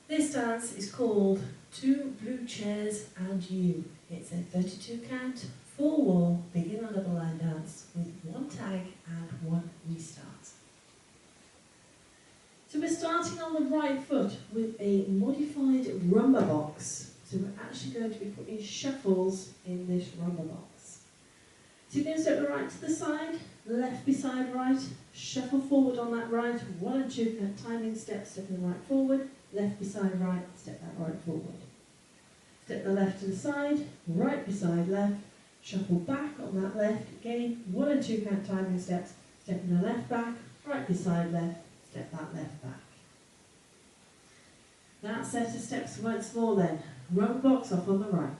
This dance is called Two Blue Chairs and You. It's a 32 count, full wall, beginner level line dance with one tag and one restart. So we're starting on the right foot with a modified rumba box. So we're actually going to be putting shuffles in this rumba box. So you're going to step the right to the side, left beside right, shuffle forward on that right, 1 and 2 count timing steps, stepping the right forward, left beside right, step that right forward. Step the left to the side, right beside left, shuffle back on that left, again, 1 and 2 count timing steps, stepping the left back, right beside left, step that left back. That set of steps once more then. Rumba box off on the right.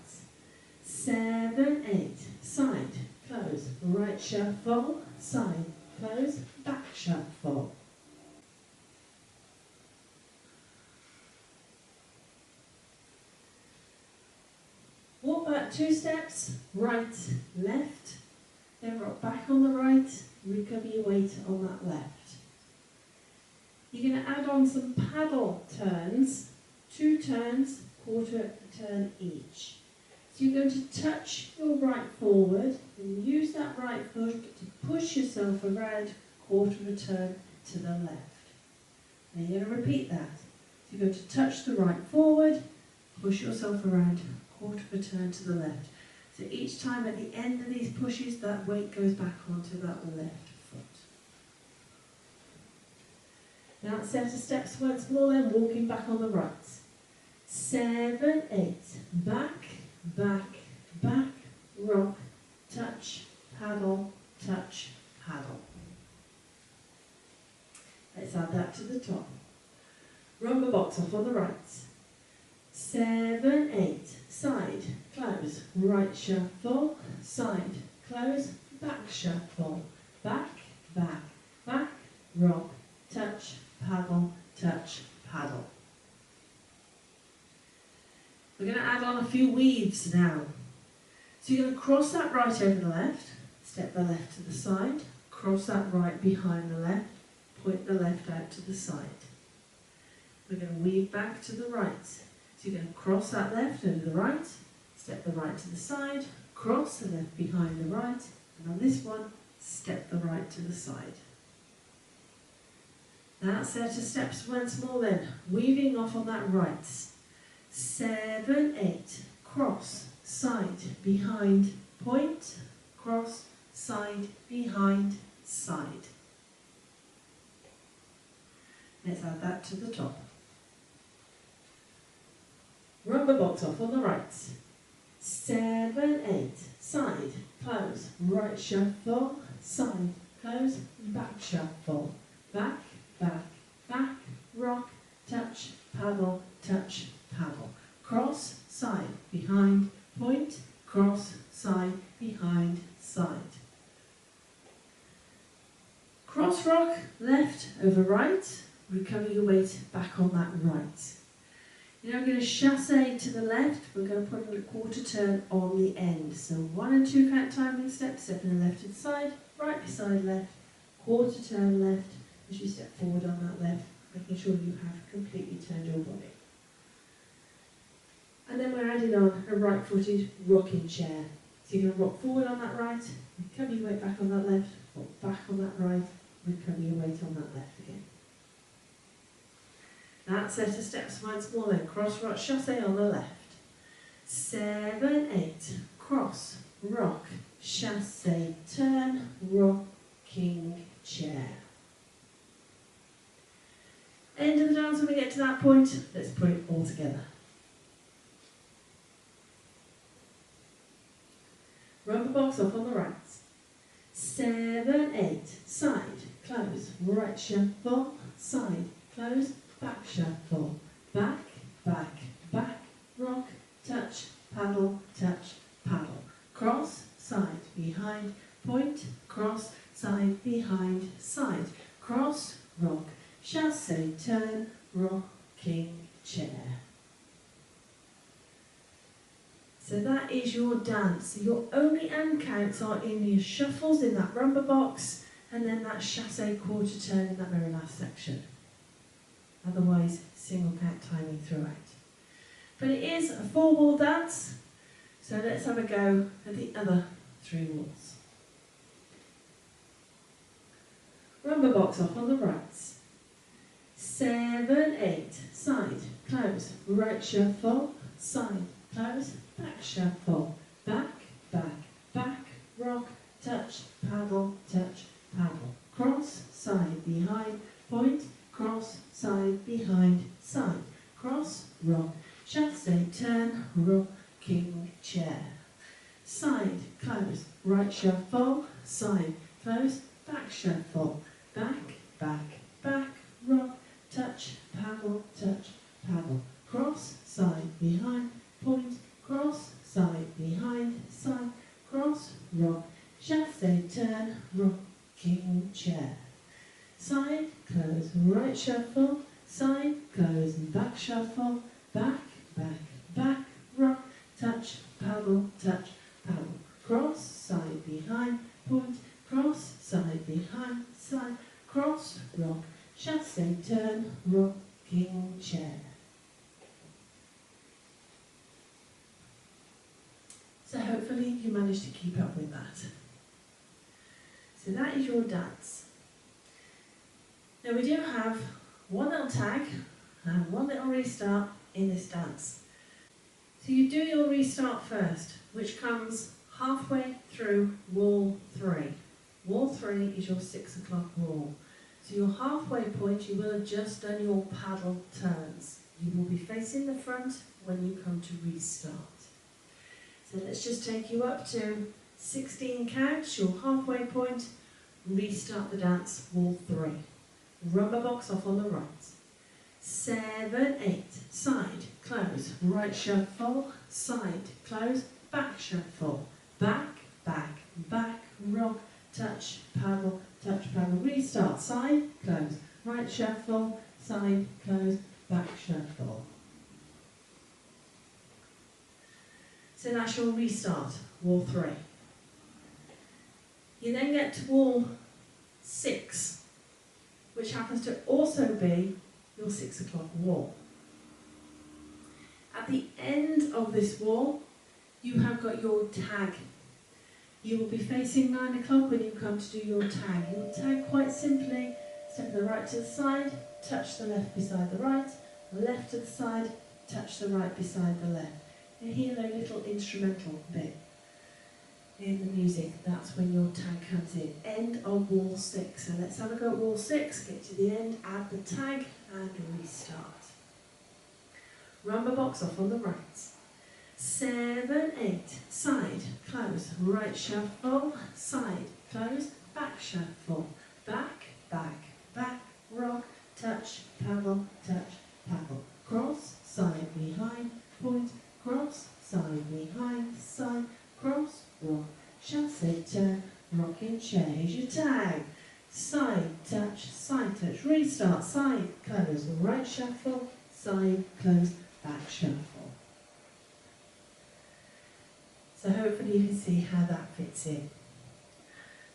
7, 8, side, close, right shuffle, side, close, back shuffle. Walk back 2 steps, right, left, then rock back on the right, recover your weight on that left. You're going to add on some paddle turns, 2 turns, quarter turn each. So you're going to touch your right forward and use that right foot to push yourself around, quarter of a turn to the left. And you're going to repeat that. So you're going to touch the right forward, push yourself around, quarter of a turn to the left. So each time at the end of these pushes, that weight goes back onto that left foot. Now set of steps once more then, walking back on the right. 7, 8, back, back, back, rock, touch, paddle, touch, paddle. Let's add that to the top. Rumba box off on the right. 7, 8, side, close, right shuffle, side, close, back shuffle, back, back, back, rock, touch, paddle, touch, paddle. We're going to add on a few weaves now. So you're going to cross that right over the left, step the left to the side, cross that right behind the left, point the left out to the side. We're going to weave back to the right. So you're going to cross that left over the right, step the right to the side, cross the left behind the right, and on this one, step the right to the side. That set of steps once more then, weaving off on that right. 7, 8, cross, side, behind, point, cross, side, behind, side. Let's add that to the top. Rumba box off on the right. 7, 8, side, close, right shuffle, side, close, back shuffle, back, back, back, rock, touch, paddle, touch, paddle. Cross, side, behind, point, cross, side, behind, side. Cross rock, left over right, recover your weight back on that right. You're now going to chasse to the left, we're going to put a quarter turn on the end. So 1 and 2 count timing steps, stepping the left to the side, right beside left, quarter turn left, as you step forward on that left, making sure you have completely turned your body. And then we're adding on a right-footed rocking chair. So you're going to rock forward on that right, recover your weight back on that left, rock back on that right, recover your weight on that left again. That set of steps once more then, cross, rock, chasse on the left. 7, 8, cross, rock, chasse, turn, rocking chair. End of the dance when we get to that point, let's put it all together. Rumba box off on the right. 7, 8, side, close, right shuffle, side, close, back shuffle, back, back, back, rock, touch, paddle, cross, side, behind, point, cross, side, behind, side, cross, rock, chasse, turn, rocking chair. So that is your dance. So your only and counts are in your shuffles in that rumba box, and then that chasse quarter turn in that very last section. otherwise single count timing throughout. But it is a 4-wall dance, so let's have a go at the other 3 walls. Rumba box off on the rights. 7, 8, side, close, right shuffle, side, close, back shuffle, back, back, back, rock, touch, paddle, cross, side, behind, point, cross, side, behind, side, cross, rock, chassé, turn, rocking chair. Side, close, right shuffle, side, close, back shuffle, back, back, back, rock, touch, paddle, cross, side, behind, point, cross, side, behind, side, cross, rock, chassé, turn, rocking chair. Side, close, right shuffle, side, close, back shuffle, back, back, back, rock, touch, paddle, cross, side, behind, point, cross, side, behind, side, cross, rock, chassé, turn, rocking chair. So hopefully you managed to keep up with that. So that is your dance. Now we do have one little tag and one little restart in this dance. So you do your restart first, which comes halfway through wall 3. Wall 3 is your 6 o'clock wall. So your halfway point, you will have just done your paddle turns. You will be facing the front when you come to restart. So let's just take you up to 16 counts, your halfway point, restart the dance, wall 3. Rumba box off on the right. 7, 8, side, close, right shuffle, side, close, back shuffle, back, back, back, rock, touch, paddle, restart, side, close, right shuffle, side, close, back shuffle. So that's your restart, wall 3. You then get to wall 6, which happens to also be your 6 o'clock wall. At the end of this wall, you have got your tag. You will be facing 9 o'clock when you come to do your tag. Your tag, quite simply, step the right to the side, touch the left beside the right, left to the side, touch the right beside the left. You hear the little instrumental bit in the music. That's when your tag comes in. End of wall 6. So let's have a go at wall 6, get to the end, add the tag and restart. Rumba box off on the right. 7, 8, side, close, right shuffle, side, close, back shuffle, back, back, back, rock, touch, paddle, cross, side, behind, point, cross, side, behind, side, cross, rock, chassé, turn, rocking chair. Here's your tag. Side, touch, restart, side, close, right shuffle, side, close, back shuffle. So hopefully you can see how that fits in.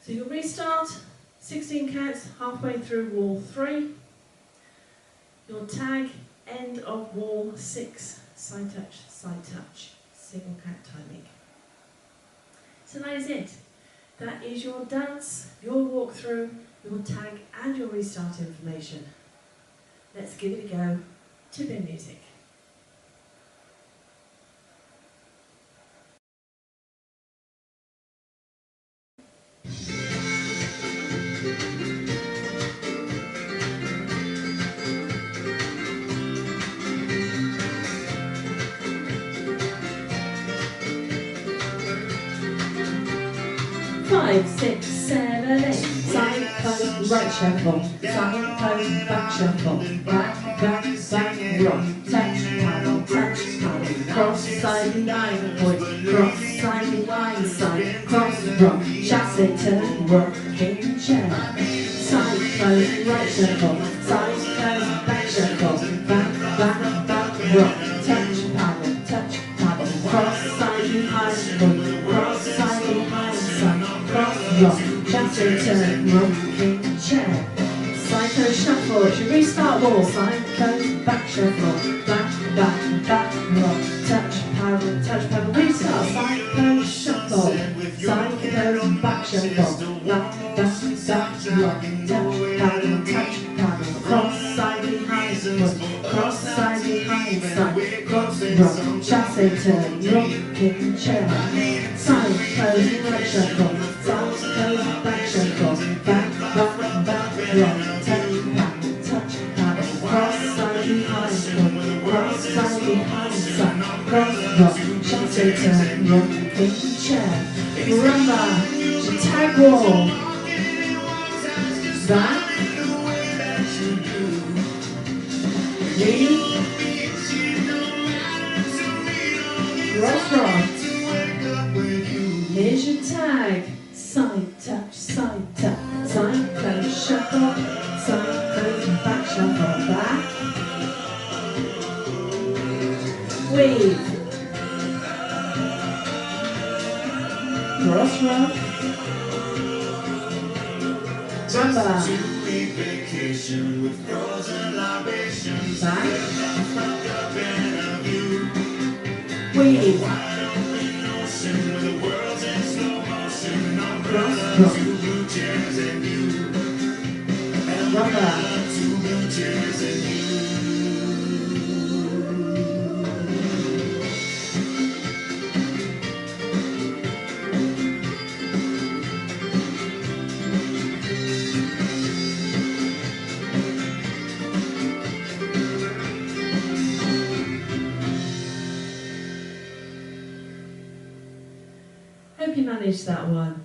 So you'll restart, 16 counts, halfway through wall 3. Your tag, end of wall 6, side touch, single count timing. So that is it. That is your dance, your walkthrough, your tag and your restart information. Let's give it a go to the music. 5, 6, 7, 8. Side, close, right shuffle. Side, close, back shuffle. Back, back, back, rock. Touch, paddle, cross, side, behind, point. Cross, side, behind, side. Cross, rock. Chassé, turn, rocking chair. Side, close, right shuffle. Side, close, back shuffle. Back, back, back, rock. Touch, paddle, cross, side, behind, point. Cross, side, behind, side. Cross, rock, chassé, turn, rocking chair. Psycho shuffle. foot. Should we start wall? Side, close, back shuffle. Back, back, back, rock. Touch, paddle, touch, paddle. Restart. Side, close, shuffle. Side, close, back shuffle. Back, back, back, rock. Touch, paddle, touch, paddle. Cross, side, behind, foot. Cross, side, behind, side. Cross, rock. Chasse turn, rocking chair. Side, close, right shuffle. Side, close, back shuffle. Back, back, back, rock. Touch, paddle, cross, side, behind, foot. Cross, side, behind, side. Cross, rock. Chasse turn, rocking chair. Rumba, tag wall. Back. Lead. Cross rock. Here's your tag. Side touch, side touch. Side close, shuffle. Side close, back shuffle. Back. Weave. Cross rock. Rumba. Back. Weave. Cross rock. Rumba. Hope you managed that one.